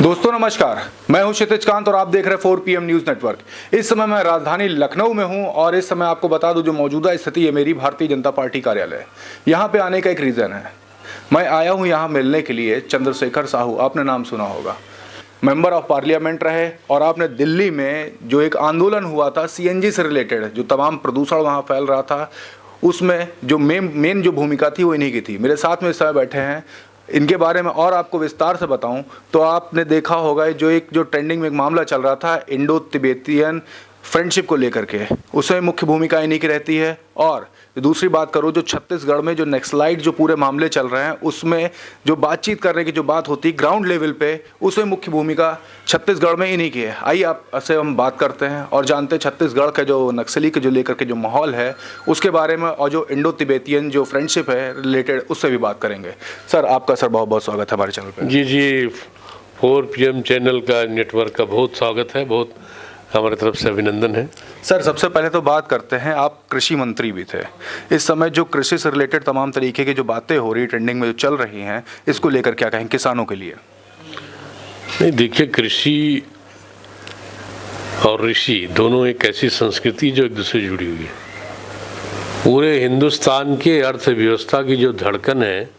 दोस्तों नमस्कार, मैं हूं क्षितिज कांत और आप देख रहे हैं 4 PM न्यूज नेटवर्क। इस समय मैं राजधानी लखनऊ में हूं और इस समय आपको बता दूं जो मौजूदा स्थिति है मेरी भारतीय जनता पार्टी कार्यालय। यहां पे आने का एक रीजन है, मैं आया हूं यहां मिलने के लिए चंद्रशेखर साहू, आपने नाम सुना होगा, मेंबर ऑफ पार्लियामेंट रहे और आपने दिल्ली में जो एक आंदोलन हुआ था CNG से रिलेटेड, जो तमाम प्रदूषण वहाँ फैल रहा था, उसमें जो मेन जो भूमिका थी वो इन्हीं की थी। मेरे साथ में इस समय बैठे हैं, इनके बारे में और आपको विस्तार से बताऊं तो आपने देखा होगा जो ट्रेंडिंग में एक मामला चल रहा था इंडो तिब्बतियन फ्रेंडशिप को लेकर के, उसमें मुख्य भूमिका इन्हीं की रहती है। और दूसरी बात करूं जो छत्तीसगढ़ में जो नक्सलाइट जो पूरे मामले चल रहे हैं, उसमें जो बातचीत करने की जो बात होती है ग्राउंड लेवल पे, उसमें मुख्य भूमिका छत्तीसगढ़ में इन्हीं की है। आइए आपसे हम बात करते हैं और जानते हैं छत्तीसगढ़ का जो नक्सली के जो लेकर के जो माहौल है उसके बारे में, और जो इंडो तिब्बतियन जो फ्रेंडशिप है रिलेटेड, उससे भी बात करेंगे। सर आपका सर बहुत बहुत स्वागत है हमारे चैनल पर। जी 4 PM चैनल का नेटवर्क का बहुत स्वागत है, बहुत हमारे तरफ से अभिनंदन है। सर सबसे पहले तो बात करते हैं, आप कृषि मंत्री भी थे। इस समय जो कृषि से रिलेटेड तमाम तरीके की जो बातें हो रही ट्रेंडिंग में जो चल रही हैं, इसको लेकर क्या कहें किसानों के लिए? नहीं, देखिए, कृषि और ऋषि दोनों एक ऐसी संस्कृति जो एक दूसरे से जुड़ी हुई है। पूरे हिंदुस्तान के अर्थव्यवस्था की जो धड़कन है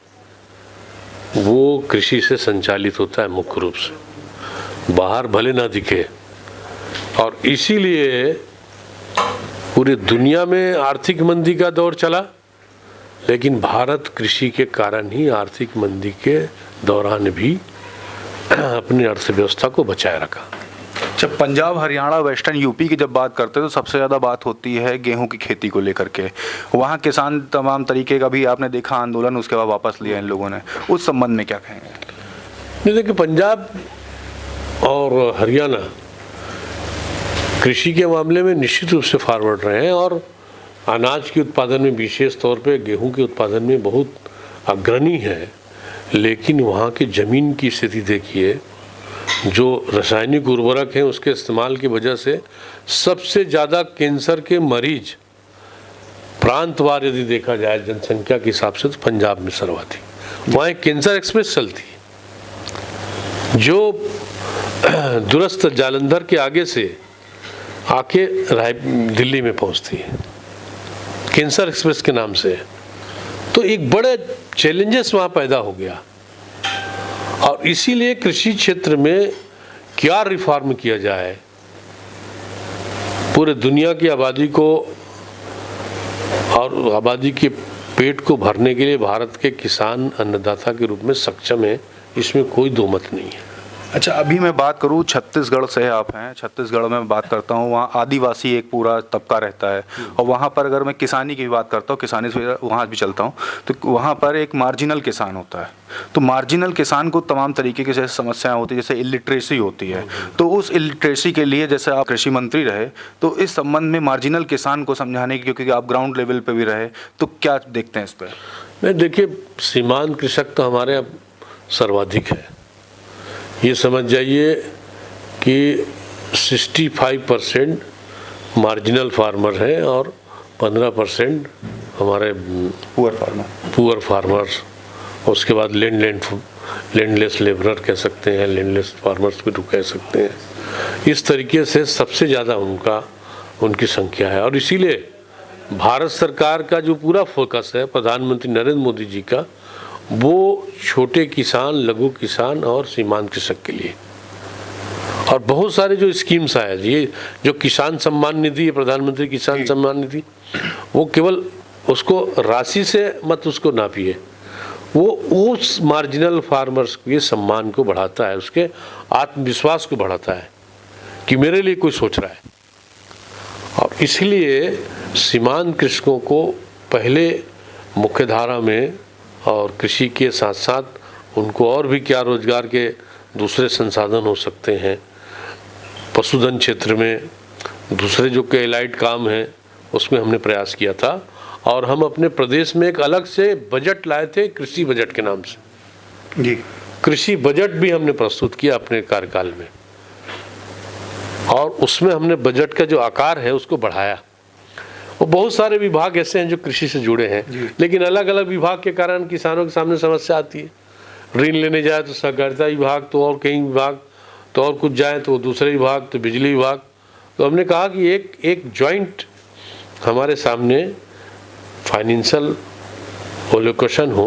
वो कृषि से संचालित होता है मुख्य रूप से, बाहर भले ना दिखे। और इसीलिए पूरी दुनिया में आर्थिक मंदी का दौर चला, लेकिन भारत कृषि के कारण ही आर्थिक मंदी के दौरान भी अपनी अर्थव्यवस्था को बचाए रखा। जब पंजाब, हरियाणा, वेस्टर्न यूपी की जब बात करते हैं तो सबसे ज़्यादा बात होती है गेहूं की खेती को लेकर के। वहाँ किसान तमाम तरीके का भी आपने देखा आंदोलन, उसके बाद वापस लिया इन लोगों ने, उस संबंध में क्या कहेंगे? नहीं, देखिए, पंजाब और हरियाणा कृषि के मामले में निश्चित रूप से फॉरवर्ड रहे हैं और अनाज के उत्पादन में, विशेष तौर पे गेहूं के उत्पादन में बहुत अग्रणी है। लेकिन वहाँ की ज़मीन की स्थिति देखिए, जो रासायनिक उर्वरक हैं उसके इस्तेमाल की वजह से सबसे ज़्यादा कैंसर के मरीज प्रांतवार यदि देखा जाए जनसंख्या के हिसाब से तो पंजाब में सर्वाधिक। वहाँ एक कैंसर एक्सप्रेस चलती है जो दूरस्थ जालंधर के आगे से आके दिल्ली में पहुंचती है, कैंसर एक्सप्रेस के नाम से। तो एक बड़े चैलेंजेस वहाँ पैदा हो गया और इसीलिए कृषि क्षेत्र में क्या रिफॉर्म किया जाए, पूरे दुनिया की आबादी को और आबादी के पेट को भरने के लिए भारत के किसान अन्नदाता के रूप में सक्षम है, इसमें कोई दो मत नहीं है। अच्छा, अभी मैं बात करूँ छत्तीसगढ़ से, आप हैं छत्तीसगढ़ में, बात करता हूँ वहाँ आदिवासी एक पूरा तबका रहता है और वहाँ पर अगर मैं किसानी की बात करता हूँ, किसानी से वहाँ भी चलता हूँ, तो वहाँ पर एक मार्जिनल किसान होता है। तो मार्जिनल किसान को तमाम तरीके की जैसे समस्याएं होती है, जैसे इलिटरेसी होती है, तो उस इलिटरेसी के लिए जैसे आप कृषि मंत्री रहे, तो इस संबंध में मार्जिनल किसान को समझाने की, क्योंकि आप ग्राउंड लेवल पर भी रहे, तो क्या देखते हैं इस पर? नहीं, देखिए, सीमांत कृषक तो हमारे यहाँ सर्वाधिक है। ये समझ जाइए कि 65% मार्जिनल फार्मर है और 15% हमारे पुअर फार्मर्स, उसके बाद लैंडलेस लेबरर कह सकते हैं, लैंडलेस फार्मर्स भी कह सकते हैं। इस तरीके से सबसे ज़्यादा उनकी संख्या है और इसीलिए भारत सरकार का जो पूरा फोकस है प्रधानमंत्री नरेंद्र मोदी जी का, वो छोटे किसान, लघु किसान और सीमांत कृषक के लिए। और बहुत सारे जो स्कीम्स आए, ये जो किसान सम्मान निधि है, प्रधानमंत्री किसान सम्मान निधि, वो केवल उसको राशि से मत उसको नापिए, वो उस मार्जिनल फार्मर्स के सम्मान को बढ़ाता है, उसके आत्मविश्वास को बढ़ाता है कि मेरे लिए कोई सोच रहा है। और इसलिए सीमांत कृषकों को पहले मुख्य धारा में, और कृषि के साथ साथ उनको और भी क्या रोजगार के दूसरे संसाधन हो सकते हैं, पशुधन क्षेत्र में दूसरे जो के एलाइड काम हैं उसमें हमने प्रयास किया था। और हम अपने प्रदेश में एक अलग से बजट लाए थे, कृषि बजट के नाम से जी। कृषि बजट भी हमने प्रस्तुत किया अपने कार्यकाल में और उसमें हमने बजट का जो आकार है उसको बढ़ाया। वो बहुत सारे विभाग ऐसे हैं जो कृषि से जुड़े हैं, लेकिन अलग अलग विभाग के कारण किसानों के सामने समस्या आती है। ऋण लेने जाए तो सहकारिता विभाग तो और कई विभाग तो और कुछ जाए तो दूसरे विभाग, तो बिजली विभाग। तो हमने कहा कि एक जॉइंट हमारे सामने फाइनेंशियल एलोकेशन हो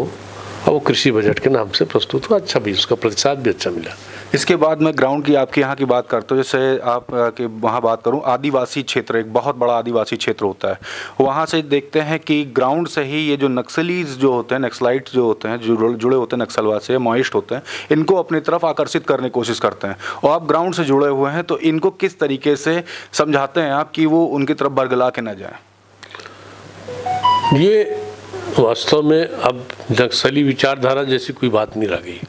और वो कृषि बजट के नाम से प्रस्तुत हो। अच्छा भी, उसका प्रतिसाद भी अच्छा मिला। इसके बाद मैं ग्राउंड की आपके यहाँ की बात करता हूँ। जैसे आप के वहाँ बात करूँ, आदिवासी क्षेत्र एक बहुत बड़ा आदिवासी क्षेत्र होता है। वहाँ से देखते हैं कि ग्राउंड से ही ये जो नक्सलीज जो होते हैं, नक्सलाइट जो होते हैं, जो जुड़े होते हैं नक्सलवाद से, माओइस्ट होते हैं, इनको अपनी तरफ आकर्षित करने की कोशिश करते हैं। और आप ग्राउंड से जुड़े हुए हैं, तो इनको किस तरीके से समझाते हैं आप कि वो उनकी तरफ बरगला के न जाए? ये वास्तव में अब नक्सली विचारधारा जैसी कोई बात नहीं रह गई।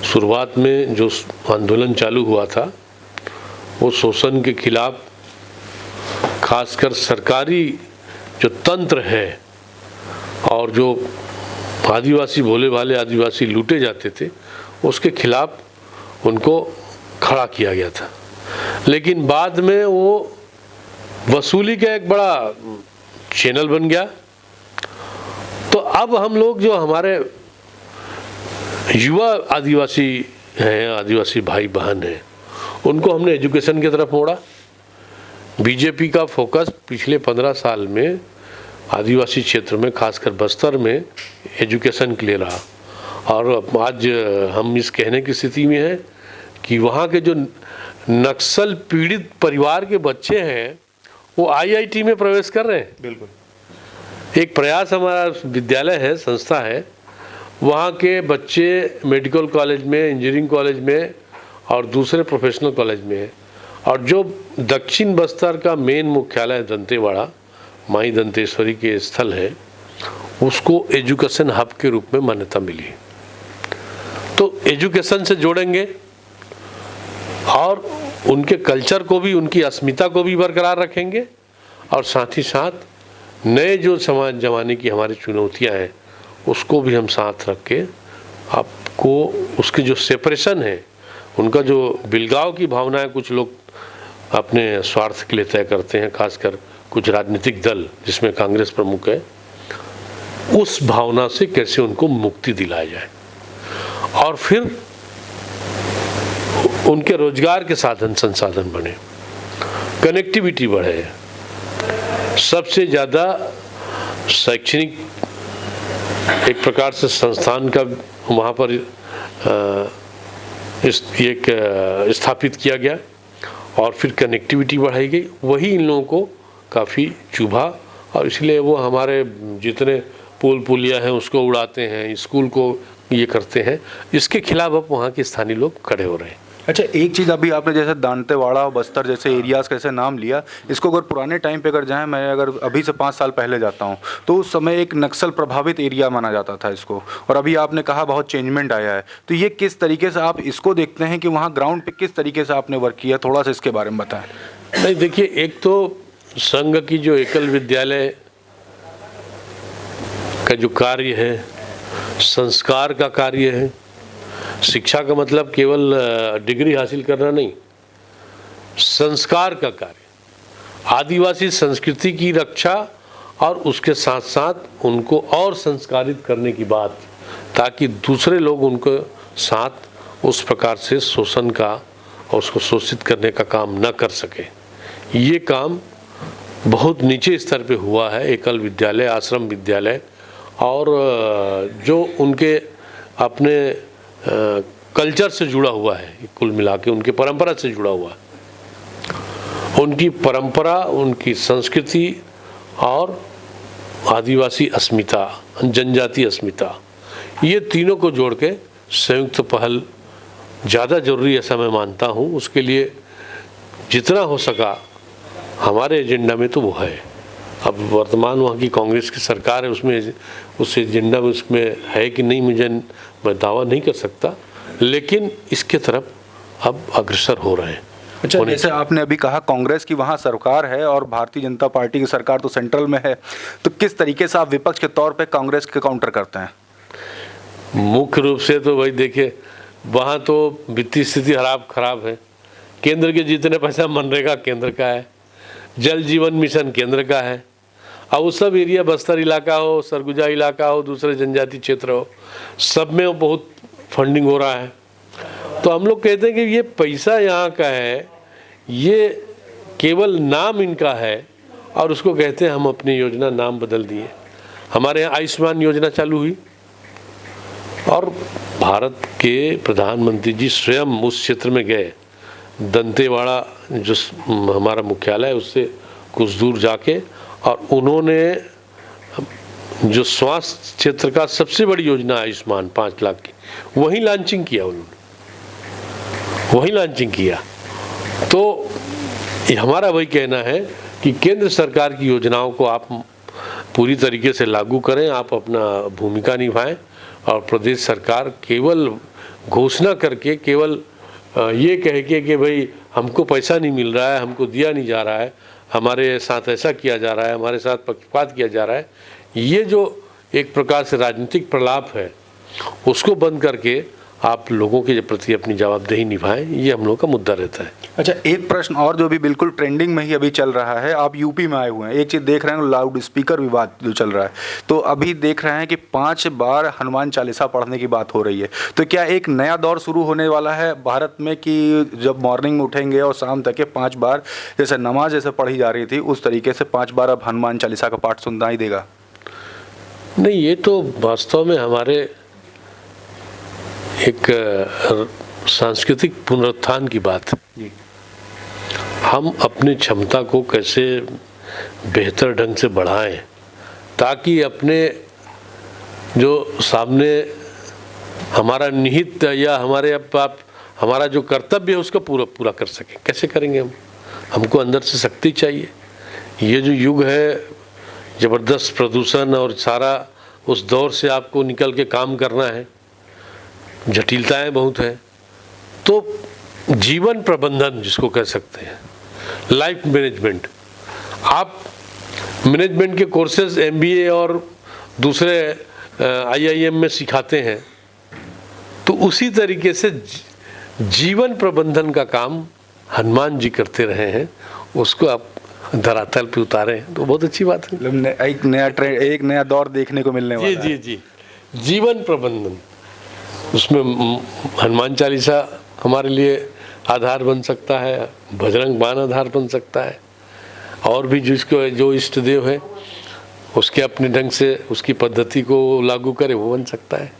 शुरुआत में जो आंदोलन चालू हुआ था वो शोषण के खिलाफ, खासकर सरकारी जो तंत्र है और जो आदिवासी भोले भाले आदिवासी लूटे जाते थे, उसके खिलाफ उनको खड़ा किया गया था। लेकिन बाद में वो वसूली का एक बड़ा चैनल बन गया। तो अब हम लोग जो हमारे युवा आदिवासी हैं, आदिवासी भाई बहन हैं, उनको हमने एजुकेशन की तरफ मोड़ा। बीजेपी का फोकस पिछले 15 साल में आदिवासी क्षेत्र में, खासकर बस्तर में, एजुकेशन के लिए रहा। और आज हम इस कहने की स्थिति में हैं कि वहाँ के जो नक्सल पीड़ित परिवार के बच्चे हैं वो आईआईटी में प्रवेश कर रहे हैं। बिल्कुल। एक प्रयास हमारा विद्यालय है, संस्था है, वहाँ के बच्चे मेडिकल कॉलेज में, इंजीनियरिंग कॉलेज में और दूसरे प्रोफेशनल कॉलेज में है। और जो दक्षिण बस्तर का मेन मुख्यालय दंतेवाड़ा, माई दंतेश्वरी के स्थल है, उसको एजुकेशन हब के रूप में मान्यता मिली। तो एजुकेशन से जोड़ेंगे और उनके कल्चर को भी, उनकी अस्मिता को भी बरकरार रखेंगे, और साथ ही साथ नए जो समाज जमाने की हमारी चुनौतियां हैं उसको भी हम साथ रख के आपको उसकी जो सेपरेशन है, उनका जो बिलगाव की भावना है, कुछ लोग अपने स्वार्थ के लिए तय करते हैं, खासकर कुछ राजनीतिक दल जिसमें कांग्रेस प्रमुख है, उस भावना से कैसे उनको मुक्ति दिलाया जाए और फिर उनके रोजगार के साधन संसाधन बने, कनेक्टिविटी बढ़े। सबसे ज़्यादा शैक्षणिक एक प्रकार से संस्थान का वहाँ पर एक स्थापित किया गया और फिर कनेक्टिविटी बढ़ाई गई। वही इन लोगों को काफ़ी चुभा और इसलिए वो हमारे जितने पुल पुलिया हैं उसको उड़ाते हैं, स्कूल को ये करते हैं। इसके खिलाफ अब वहाँ के स्थानीय लोग खड़े हो रहे हैं। अच्छा, एक चीज़ अभी आपने जैसे दांतेवाड़ा और बस्तर जैसे एरियाज़ कैसे नाम लिया, इसको अगर पुराने टाइम पे अगर जाएं, मैं अगर अभी से 5 साल पहले जाता हूं तो उस समय एक नक्सल प्रभावित एरिया माना जाता था इसको, और अभी आपने कहा बहुत चेंजमेंट आया है। तो ये किस तरीके से आप इसको देखते हैं कि वहाँ ग्राउंड पे किस तरीके से आपने वर्क किया, थोड़ा सा इसके बारे में बताएं। नहीं, देखिए, एक तो संघ की जो एकल विद्यालय का जो कार्य है, संस्कार का कार्य है। शिक्षा का मतलब केवल डिग्री हासिल करना नहीं, संस्कार का कार्य, आदिवासी संस्कृति की रक्षा और उसके साथ साथ उनको और संस्कारित करने की बात, ताकि दूसरे लोग उनको साथ उस प्रकार से शोषण का और उसको शोषित करने का काम न कर सके। ये काम बहुत नीचे स्तर पे हुआ है, एकल विद्यालय, आश्रम विद्यालय, और जो उनके अपने कल्चर से जुड़ा हुआ है, कुल मिला के उनकी परंपरा से जुड़ा हुआ है। उनकी परंपरा, उनकी संस्कृति और आदिवासी अस्मिता, जनजातीय अस्मिता, ये तीनों को जोड़ के संयुक्त पहल ज़्यादा ज़रूरी ऐसा मैं मानता हूँ। उसके लिए जितना हो सका हमारे एजेंडा में तो वो है। अब वर्तमान वहाँ की कांग्रेस की सरकार है, उसमें उस एजेंडा में उसमें है कि नहीं मुझे मैं दावा नहीं कर सकता, लेकिन इसके तरफ अब अग्रसर हो रहे हैं। अच्छा, जैसे आपने अभी कहा कांग्रेस की वहाँ सरकार है और भारतीय जनता पार्टी की सरकार तो सेंट्रल में है, तो किस तरीके से आप विपक्ष के तौर पे कांग्रेस के काउंटर करते हैं? मुख्य रूप से तो भाई देखिए, वहाँ तो वित्तीय स्थिति खराब है। केंद्र के जितने पैसा मनरेगा केंद्र का है, जल जीवन मिशन केंद्र का है, अब वो सब एरिया, बस्तर इलाका हो, सरगुजा इलाका हो, दूसरे जनजाति क्षेत्र हो, सब में बहुत फंडिंग हो रहा है। तो हम लोग कहते हैं कि ये पैसा यहाँ का है, ये केवल नाम इनका है, और उसको कहते हैं हम अपनी योजना नाम बदल दिए। हमारे यहाँ आयुष्मान योजना चालू हुई और भारत के प्रधानमंत्री जी स्वयं उस क्षेत्र में गए, दंतेवाड़ा जो हमारा मुख्यालय है उससे कुछ दूर जाके, और उन्होंने जो स्वास्थ्य क्षेत्र का सबसे बड़ी योजना आयुष्मान 5 लाख की, वही लॉन्चिंग किया उन्होंने, वही लॉन्चिंग किया। तो हमारा वही कहना है कि केंद्र सरकार की योजनाओं को आप पूरी तरीके से लागू करें, आप अपना भूमिका निभाएं, और प्रदेश सरकार केवल घोषणा करके, केवल ये कह के कि भाई हमको पैसा नहीं मिल रहा है, हमको दिया नहीं जा रहा है, हमारे साथ ऐसा किया जा रहा है, हमारे साथ पक्षपात किया जा रहा है, ये जो एक प्रकार से राजनीतिक प्रलाप है उसको बंद करके आप लोगों के प्रति अपनी जवाबदेही निभाएं, ये हम लोग का मुद्दा रहता है। अच्छा, एक प्रश्न और जो भी बिल्कुल ट्रेंडिंग में ही अभी चल रहा है, आप यूपी में आए हुए हैं, एक चीज़ देख रहे हैं लाउड स्पीकर विवाद जो चल रहा है, तो अभी देख रहे हैं कि 5 बार हनुमान चालीसा पढ़ने की बात हो रही है। तो क्या एक नया दौर शुरू होने वाला है भारत में कि जब मॉर्निंग में उठेंगे और शाम तक के 5 बार, जैसे नमाज जैसे पढ़ी जा रही थी उस तरीके से 5 बार अब हनुमान चालीसा का पाठ सुनना ही देगा? नहीं, ये तो वास्तव में हमारे एक सांस्कृतिक पुनरुत्थान की बात है। हम अपनी क्षमता को कैसे बेहतर ढंग से बढ़ाएं ताकि अपने जो सामने हमारा निहित या हमारा जो कर्तव्य है उसको पूरा कर सकें। कैसे करेंगे हम? हमको अंदर से शक्ति चाहिए। ये जो युग है ज़बरदस्त प्रदूषण और सारा, उस दौर से आपको निकल के काम करना है, जटिलताएं बहुत है। तो जीवन प्रबंधन जिसको कह सकते हैं, लाइफ मैनेजमेंट, आप मैनेजमेंट के कोर्सेज MBA और दूसरे IIM में सिखाते हैं, तो उसी तरीके से जीवन प्रबंधन का काम हनुमान जी करते रहे हैं, उसको आप धरातल पे उतारे हैं, तो बहुत अच्छी बात है। एक नया ट्रेंड, एक नया दौर देखने को मिलने वाला है। जी, जीवन प्रबंधन, उसमें हनुमान चालीसा हमारे लिए आधार बन सकता है, बजरंग बाण आधार बन सकता है, और भी जिसको जो इष्ट देव है उसके अपने ढंग से उसकी पद्धति को लागू करे वो बन सकता है।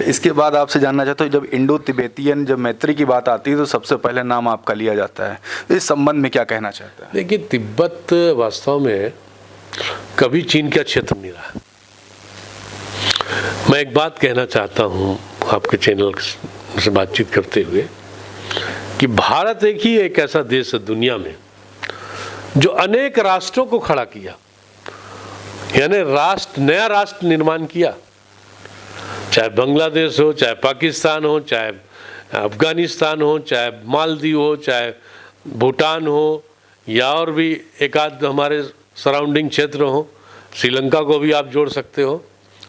इसके बाद आपसे जानना चाहता हूँ, जब इंडो तिब्बतियन जब मैत्री की बात आती है तो सबसे पहले नाम आपका लिया जाता है, इस संबंध में क्या कहना चाहते हैं? देखिए, तिब्बत वास्तव में कभी चीन का क्षेत्र नहीं रहा। मैं एक बात कहना चाहता हूँ आपके चैनल से बातचीत करते हुए कि भारत एक ऐसा देश है दुनिया में जो अनेक राष्ट्रों को खड़ा किया, यानी नया राष्ट्र निर्माण किया। चाहे बांग्लादेश हो, चाहे पाकिस्तान हो, चाहे अफगानिस्तान हो, चाहे मालदीव हो, चाहे भूटान हो, या और भी एक आध हमारे सराउंडिंग क्षेत्र हो, श्रीलंका को भी आप जोड़ सकते हो।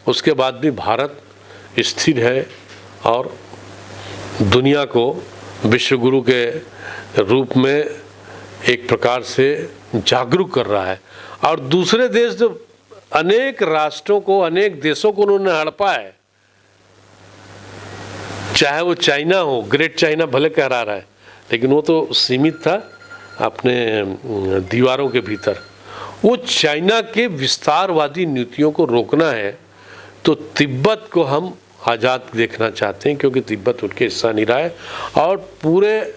उसके बाद भी भारत स्थिर है और दुनिया को विश्व गुरु के रूप में एक प्रकार से जागरूक कर रहा है। और दूसरे देश जो अनेक राष्ट्रों को, अनेक देशों को उन्होंने हड़पा है, चाहे वो चाइना हो, ग्रेट चाइना भले कह रहा है, लेकिन वो तो सीमित था अपने दीवारों के भीतर। वो चाइना के विस्तारवादी नीतियों को रोकना है, तो तिब्बत को हम आज़ाद देखना चाहते हैं, क्योंकि तिब्बत उनके हिस्सा नहीं रहा है। और पूरे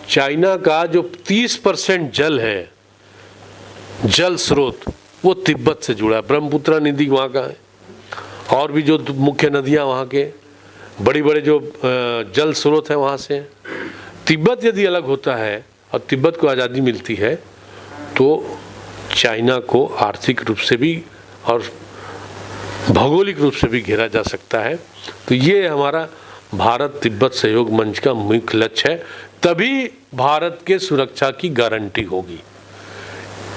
चाइना का जो 30% जल है, जल स्रोत, वो तिब्बत से जुड़ा है। ब्रह्मपुत्र नदी वहाँ का है, और भी जो मुख्य नदियाँ वहाँ के बड़ी बड़े जो जल स्रोत हैं वहाँ से। तिब्बत यदि अलग होता है और तिब्बत को आज़ादी मिलती है, तो चाइना को आर्थिक रूप से भी और भौगोलिक रूप से भी घेरा जा सकता है। तो ये हमारा भारत तिब्बत सहयोग मंच का मुख्य लक्ष्य है, तभी भारत के सुरक्षा की गारंटी होगी।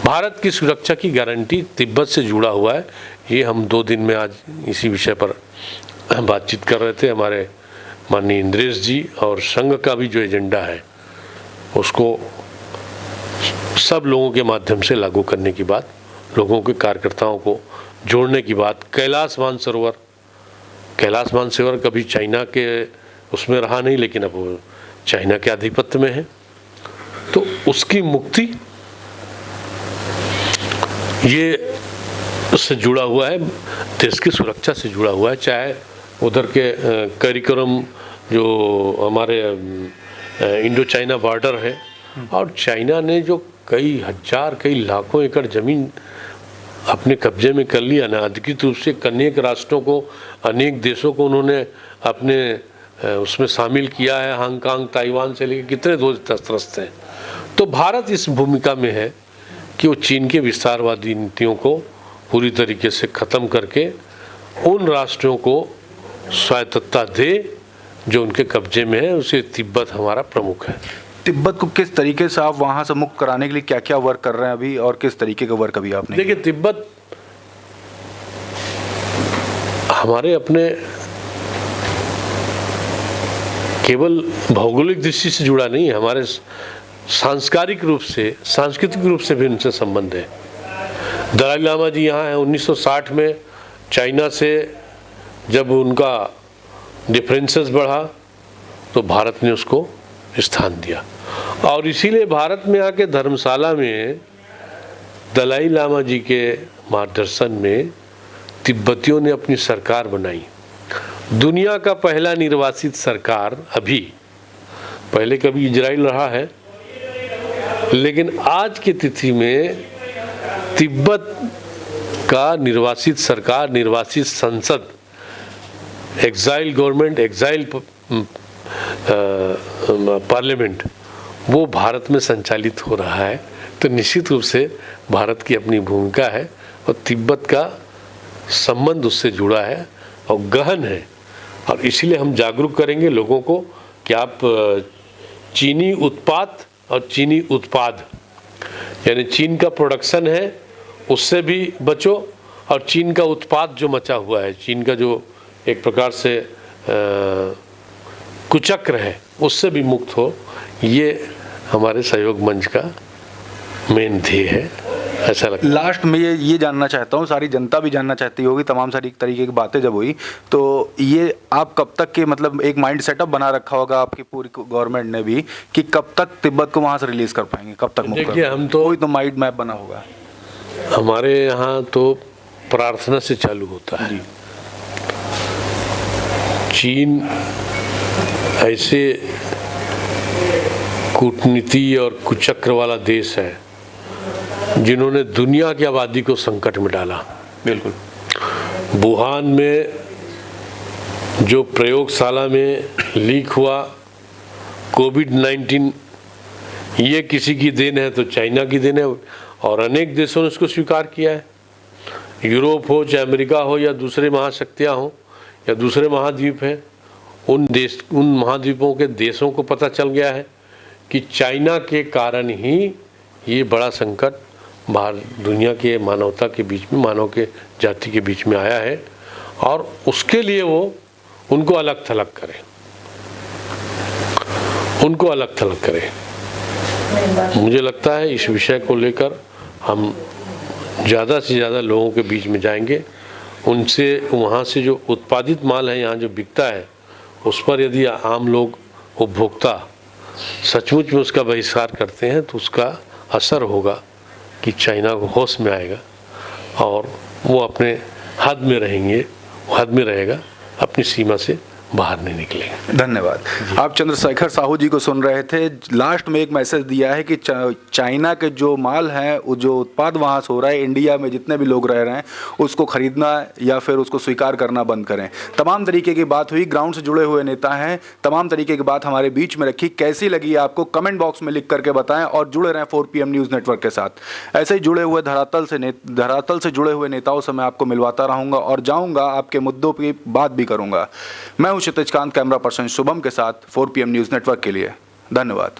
भारत की सुरक्षा की गारंटी तिब्बत से जुड़ा हुआ है। ये हम 2 दिन में आज इसी विषय पर बातचीत कर रहे थे। हमारे माननीय इंद्रेश जी और संघ का भी जो एजेंडा है उसको सब लोगों के माध्यम से लागू करने की बात, लोगों के कार्यकर्ताओं को जोड़ने की बात। कैलाश मानसरोवर कभी चाइना के उसमें रहा नहीं, लेकिन अब वो चाइना के आधिपत्य में है। तो उसकी मुक्ति ये उससे जुड़ा हुआ है, देश की सुरक्षा से जुड़ा हुआ है। चाहे उधर के करिकुलम जो हमारे इंडो चाइना बॉर्डर है, और चाइना ने जो कई हजार कई लाखों एकड़ ज़मीन अपने कब्जे में कर लिया ना, अधिकृत रूप से अनेक राष्ट्रों को, अनेक देशों को उन्होंने अपने उसमें शामिल किया है। हांगकांग, ताइवान से लेकर कितने दोस्त हैं। तो भारत इस भूमिका में है कि वो चीन के विस्तारवादी नीतियों को पूरी तरीके से ख़त्म करके उन राष्ट्रों को स्वायत्तता दे जो उनके कब्जे में है। उसे तिब्बत हमारा प्रमुख है। तिब्बत को किस तरीके से आप वहाँ से मुक्त कराने के लिए क्या क्या वर्क कर रहे हैं अभी, और किस तरीके का वर्क अभी आपने? देखिए, तिब्बत हमारे अपने केवल भौगोलिक दृष्टि से जुड़ा नहीं है, हमारे सांस्कृतिक रूप से भी उनसे संबंध है। दलाई लामा जी यहाँ हैं। 1960 में चाइना से जब उनका डिफरेंसेस बढ़ा तो भारत ने उसको स्थान दिया, और इसीलिए भारत में आके धर्मशाला में दलाई लामा जी के मार्गदर्शन में तिब्बतियों ने अपनी सरकार बनाई। दुनिया का पहला निर्वासित सरकार अभी, पहले कभी इजराइल रहा है, लेकिन आज की तिथि में तिब्बत का निर्वासित सरकार, निर्वासित संसद, एग्जाइल गवर्नमेंट, एग्जाइल पार्लियामेंट, वो भारत में संचालित हो रहा है। तो निश्चित रूप से भारत की अपनी भूमिका है, और तिब्बत का संबंध उससे जुड़ा है और गहन है। और इसलिए हम जागरूक करेंगे लोगों को कि आप चीनी उत्पाद और चीनी उत्पाद, यानी चीन का प्रोडक्शन है उससे भी बचो, और चीन का उत्पाद जो मचा हुआ है, चीन का जो एक प्रकार से कुचक्र है, उससे भी मुक्त हो। ये हमारे सहयोग मंच का मेन ध्येय है, ऐसा लगता है। लास्ट में ये जानना चाहता हूँ, सारी जनता भी जानना चाहती होगी, तमाम सारी तरीके की बातें जब हुई, तो ये आप कब तक के मतलब एक माइंड सेटअप बना रखा होगा आपकी पूरी गवर्नमेंट ने भी कि कब तक तिब्बत को वहाँ से रिलीज कर पाएंगे, कब तक मुक्त? देखिए, हम तो कोई तो माइंड मैप बना होगा। हमारे यहाँ तो प्रार्थना से चालू होता है। चीन ऐसे कूटनीति और कुचक्र वाला देश है जिन्होंने दुनिया की आबादी को संकट में डाला। बिल्कुल। वुहान में जो प्रयोगशाला में लीक हुआ कोविड-19, ये किसी की देन है तो चाइना की देन है, और अनेक देशों ने इसको स्वीकार किया है। यूरोप हो, चाहे अमेरिका हो, या दूसरे महाशक्तियाँ हों, या दूसरे महाद्वीप हैं, उन महाद्वीपों के देशों को पता चल गया है कि चाइना के कारण ही ये बड़ा संकट बाहर दुनिया के मानवता के बीच में, मानव के जाति के बीच में आया है, और उसके लिए वो उनको अलग थलग करें, उनको अलग थलग करें। मुझे लगता है इस विषय को लेकर हम ज़्यादा से ज़्यादा लोगों के बीच में जाएंगे, उनसे वहाँ से जो उत्पादित माल है यहाँ जो बिकता है उस पर यदि आम लोग, उपभोक्ता सचमुच में उसका बहिष्कार करते हैं तो उसका असर होगा कि चाइना को होश में आएगा और वो अपने हद में रहेंगे, हद में रहेगा, अपनी सीमा से बाहर नहीं निकलेंगे। धन्यवाद। आप चंद्रशेखर साहू जी को सुन रहे थे। लास्ट में एक मैसेज दिया है कि चाइना के जो माल हैं, वो जो उत्पाद वहाँ से हो रहा है, इंडिया में जितने भी लोग रह रहे हैं उसको खरीदना या फिर उसको स्वीकार करना बंद करें। तमाम तरीके की बात हुई, ग्राउंड से जुड़े हुए नेता हैं, तमाम तरीके की बात हमारे बीच में रखी। कैसी लगी आपको कमेंट बॉक्स में लिख करके बताएं, और जुड़े रहें 4PM न्यूज़ नेटवर्क के साथ। ऐसे ही जुड़े हुए धरातल से जुड़े हुए नेताओं से मैं आपको मिलवाता रहूँगा और जाऊँगा, आपके मुद्दों की बात भी करूँगा। मैं क्षितिज कांत, कैमरा पर्सन शुभम के साथ 4PM न्यूज़ नेटवर्क के लिए। धन्यवाद।